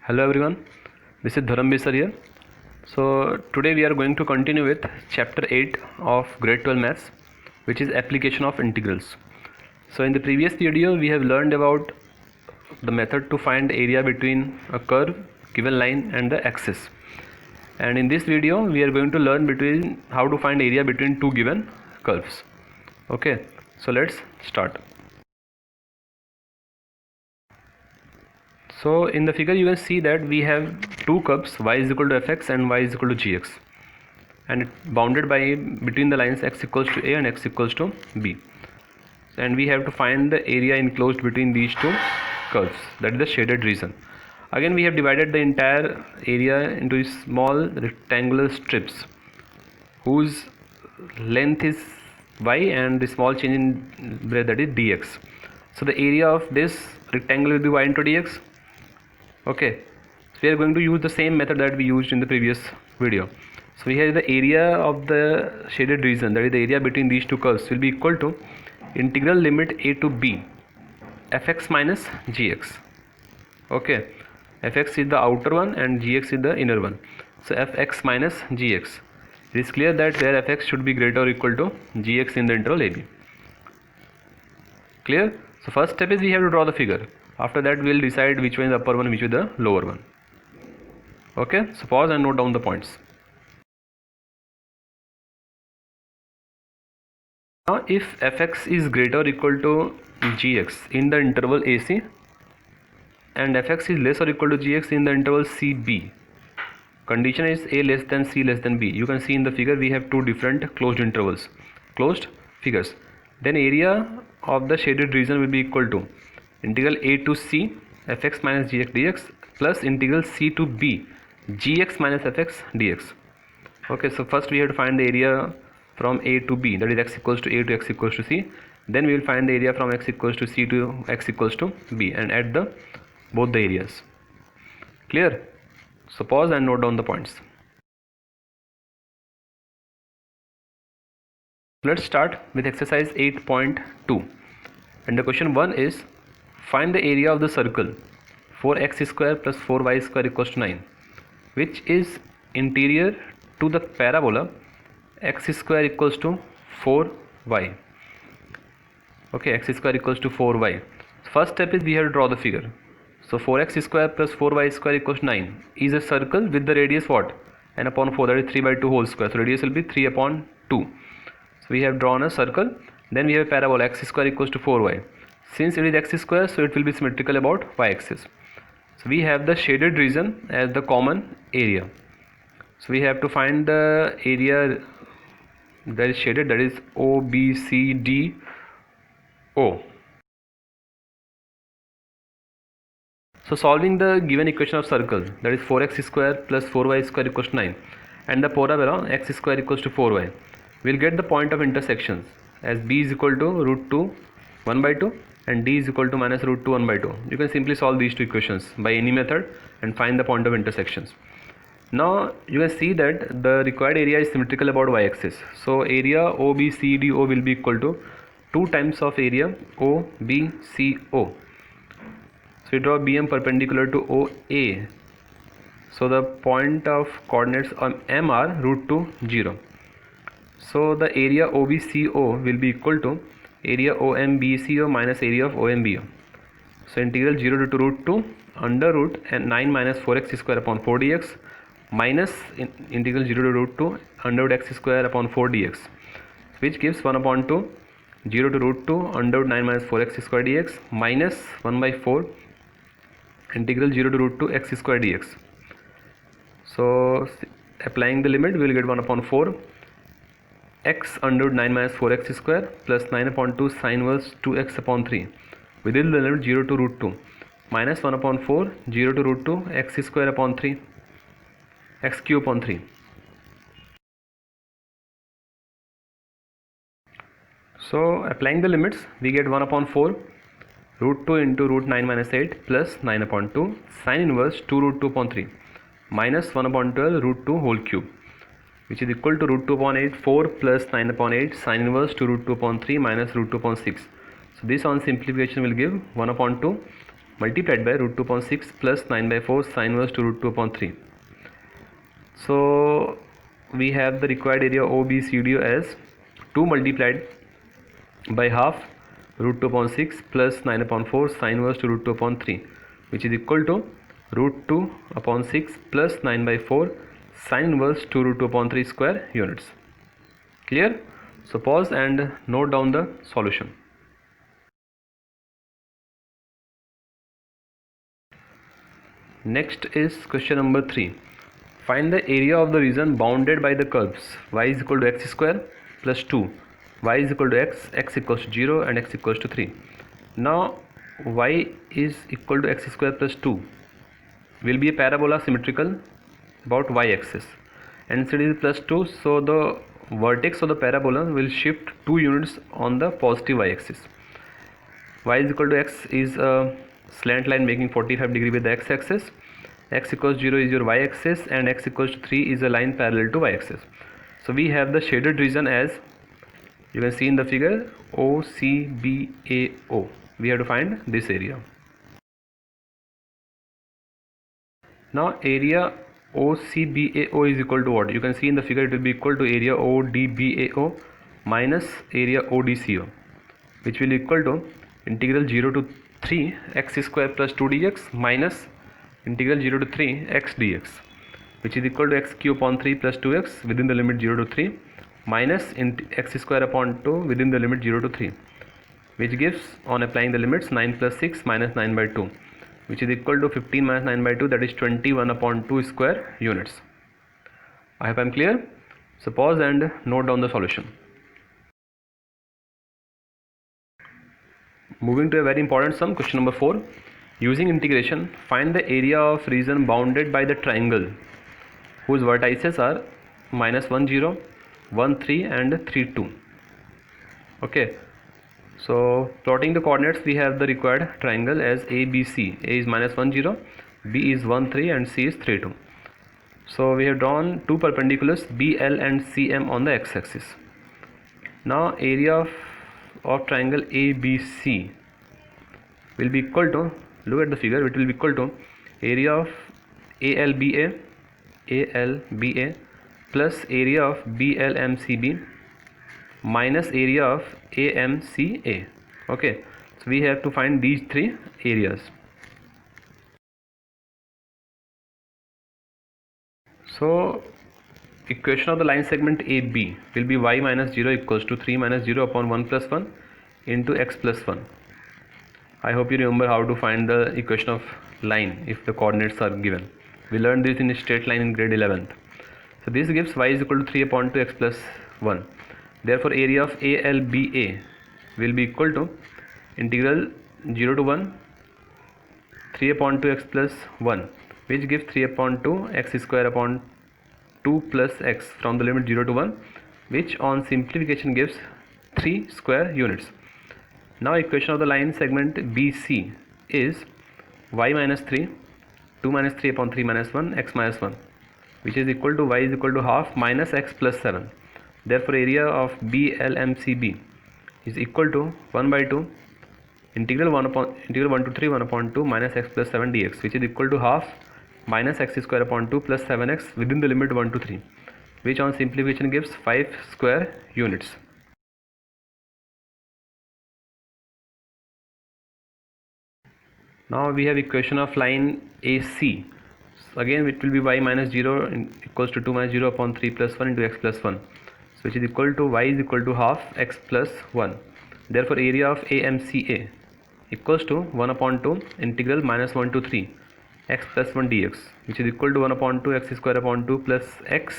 Hello everyone, this is Dharam Bisar here. So today we are going to continue with chapter 8 of grade 12 maths, which is application of integrals. So in the previous video we have learned about the method to find area between a curve, given line and the axis. And in this video we are going to learn between how to find area between two given curves. Okay, so let's start. So in the figure you can see that we have two curves, y is equal to fx and y is equal to gx, and it bounded by between the lines x equals to a and x equals to b, and we have to find the area enclosed between these two curves, that is the shaded region. Again we have divided the entire area into small rectangular strips whose length is y and the small change in breadth, that is dx. So the area of this rectangle will be y into dx. Okay, so we are going to use the same method that we used in the previous video. So we have the area of the shaded region, that is the area between these two curves, will be equal to integral limit a to b fx minus gx. Okay, fx is the outer one and gx is the inner one. So fx minus gx. It is clear that where fx should be greater or equal to gx in the interval ab. Clear? So first step is we have to draw the figure. After that we will decide which one is the upper one, which is the lower one. Okay, so pause and note down the points. Now if fx is greater or equal to gx in the interval ac and fx is less or equal to gx in the interval cb, condition is a less than c less than b. You can see in the figure we have two different closed intervals, closed figures. Then area of the shaded region will be equal to integral a to c fx minus gx dx plus integral c to b gx minus fx dx. Okay, so first we have to find the area from a to b, that is x equals to a to x equals to c. Then we will find the area from x equals to c to x equals to b and add the both the areas. Clear? So pause and note down the points. Let's start with exercise 8.2, and the question 1 is find the area of the circle 4x square plus 4y square equals to 9, which is interior to the parabola x square equals to 4y. Okay, x square equals to 4y. First step is we have to draw the figure. So 4x square plus 4y square equals to 9 is a circle with the radius what? N upon 4, that is 3 by 2 whole square. So radius will be 3 upon 2. So we have drawn a circle. Then we have a parabola x square equals to 4y. Since it is x square, so it will be symmetrical about y-axis. So we have the shaded region as the common area. So we have to find the area that is shaded, that is O, B, C, D, O. So solving the given equation of circle, that is 4x square plus 4y square equals to 9, and the parabola x square equals to 4y, we'll get the point of intersections as b is equal to root 2 1 by 2 and d is equal to minus root 2 1 by 2. You can simply solve these two equations by any method and find the point of intersections. Now you can see that the required area is symmetrical about y-axis. So area OBCDO will be equal to 2 times of area OBCO. So we draw BM perpendicular to OA. So the point of coordinates on M are root 2 0. So the area OBCO will be equal to area OMBCO minus area of OMBO. So integral 0 to root 2 under root and 9 minus 4x square upon 4 dx minus integral 0 to root 2 under root x square upon 4 dx, which gives 1 upon 2 0 to root 2 under root 9 minus 4x square dx minus 1 by 4 integral 0 to root 2 x square dx. So applying the limit we will get 1 upon 4 x under root 9 minus 4x square plus 9 upon 2 sine inverse 2x upon 3 within the limit 0 to root 2 minus 1 upon 4 0 to root 2 x square upon 3 x cube upon 3. So applying the limits we get 1 upon 4 root 2 into root 9 minus 8 plus 9 upon 2 sine inverse 2 root 2 upon 3 minus 1 upon 12 root 2 whole cube, which is equal to root 2 upon 8 4 plus 9 upon 8 sine inverse 2 root 2 upon 3 minus root 2 upon 6. So this on simplification will give 1 upon 2 multiplied by root 2 upon 6 plus 9 by 4 sine inverse to root 2 upon 3. So we have the required area OBCD as 2 multiplied by half root 2 upon 6 plus 9 upon 4 sine inverse to root 2 upon 3, which is equal to root 2 upon 6 plus 9 by 4 sine inverse to root 2 upon 3 square units. Clear? So pause and note down the solution. Next is question number 3. Find the area of the region bounded by the curves y is equal to x square plus 2, y is equal to x equals to 0 and x equals to 3. Now y is equal to x square plus 2 will be a parabola symmetrical about y axis, and since it is plus 2, so the vertex of the parabola will shift 2 units on the positive y axis. Y is equal to x is a slant line making 45 degree with the x axis, x equals 0 is your y axis, and x equals to 3 is a line parallel to y axis. So we have the shaded region as you can see in the figure OCBAO. We have to find this area. Now area OCBAO is equal to what? You can see in the figure it will be equal to area ODBAO minus area ODCO, which will equal to integral 0 to 3 x square plus 2 dx minus integral 0 to 3 x dx, which is equal to x cube upon 3 plus 2x within the limit 0 to 3 minus x square upon 2 within the limit 0 to 3, which gives, on applying the limits, 9 plus 6 minus 9 by 2, which is equal to 15 minus 9 by 2, that is 21 upon 2 square units. I hope I am clear. So pause and note down the solution. Moving to a very important sum, question number 4. Using integration, find the area of region bounded by the triangle whose vertices are minus 1 0, 1 3 and 3 2. Okay, so plotting the coordinates, we have the required triangle as ABC. A is minus 1 0, B is 1 3 and C is 3 2. So we have drawn two perpendiculars BL and CM on the x-axis. Now area of triangle ABC will be equal to, look at the figure, it will be equal to area of ALBA plus area of BLMCB minus area of AMCA. Okay, so we have to find these three areas. So equation of the line segment AB will be y minus 0 equals to 3 minus 0 upon 1 plus 1 into x plus 1. I hope you remember how to find the equation of line if the coordinates are given. We learned this in a straight line in grade 11th. So this gives y is equal to 3 upon 2 x plus 1. Therefore area of ALBA will be equal to integral 0 to 1 3 upon 2 x plus 1, which gives 3 upon 2 x square upon 2 plus x from the limit 0 to 1, which on simplification gives 3 square units. Now equation of the line segment BC is y minus 3, 2 minus 3 upon 3 minus 1, x minus 1, which is equal to y is equal to half minus x plus 7. Therefore area of BLMCB is equal to 1 by 2 integral 1 to 3 1 upon 2 minus x plus 7 dx, which is equal to half minus x square upon 2 plus 7x within the limit 1 to 3, which on simplification gives 5 square units. Now we have equation of line AC. So again it will be y minus 0 equals to 2 minus 0 upon 3 plus 1 into x plus 1, so which is equal to y is equal to half x plus 1. Therefore area of AMCA equals to 1 upon 2 integral minus 1 to 3 x plus 1 dx, which is equal to 1 upon 2 x square upon 2 plus x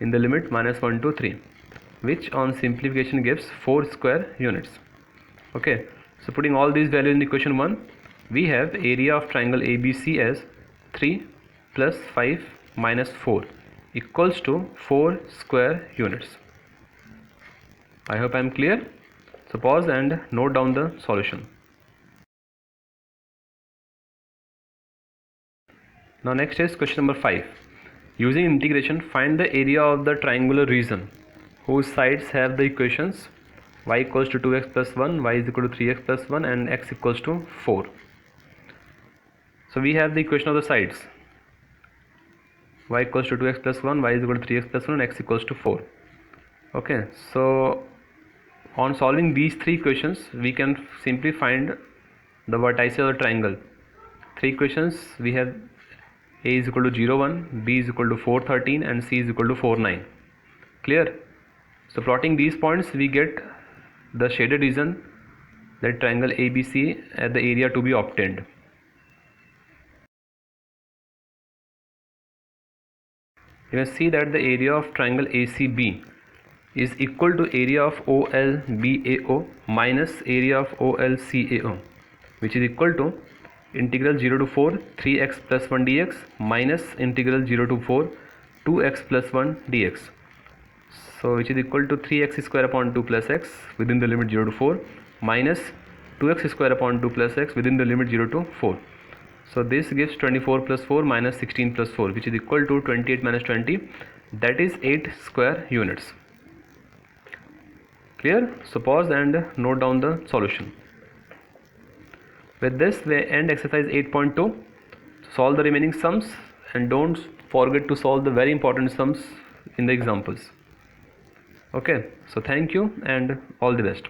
in the limit minus 1 to 3, which on simplification gives 4 square units. Okay, so putting all these values in equation 1, we have area of triangle ABC as 3 plus 5 minus 4 equals to 4 square units. I hope I am clear. So pause and note down the solution. Now next is question number 5. Using integration, find the area of the triangular region whose sides have the equations y equals to 2x plus 1, y is equal to 3x plus 1 and x equals to 4. So we have the equation of the sides. Y equals to 2x plus 1, y is equal to 3x plus 1, and x equals to 4. Okay, so on solving these three equations, we can simply find the vertices of the triangle. Three equations we have: a is equal to 0, 1, b is equal to 4, 13, and c is equal to 4, 9. Clear? So plotting these points, we get the shaded region, that triangle ABC, at the area to be obtained. You can see that the area of triangle ACB is equal to area of OLBAO minus area of OLCAO, which is equal to integral 0 to 4 3x plus 1 dx minus integral 0 to 4 2x plus 1 dx. So which is equal to 3x square upon 2 plus x within the limit 0 to 4 minus 2x square upon 2 plus x within the limit 0 to 4. So this gives 24 plus 4 minus 16 plus 4, which is equal to 28 minus 20, that is 8 square units. Clear? So pause and note down the solution. With this we end exercise 8.2. Solve the remaining sums and don't forget to solve the very important sums in the examples. Okay, so thank you and all the best.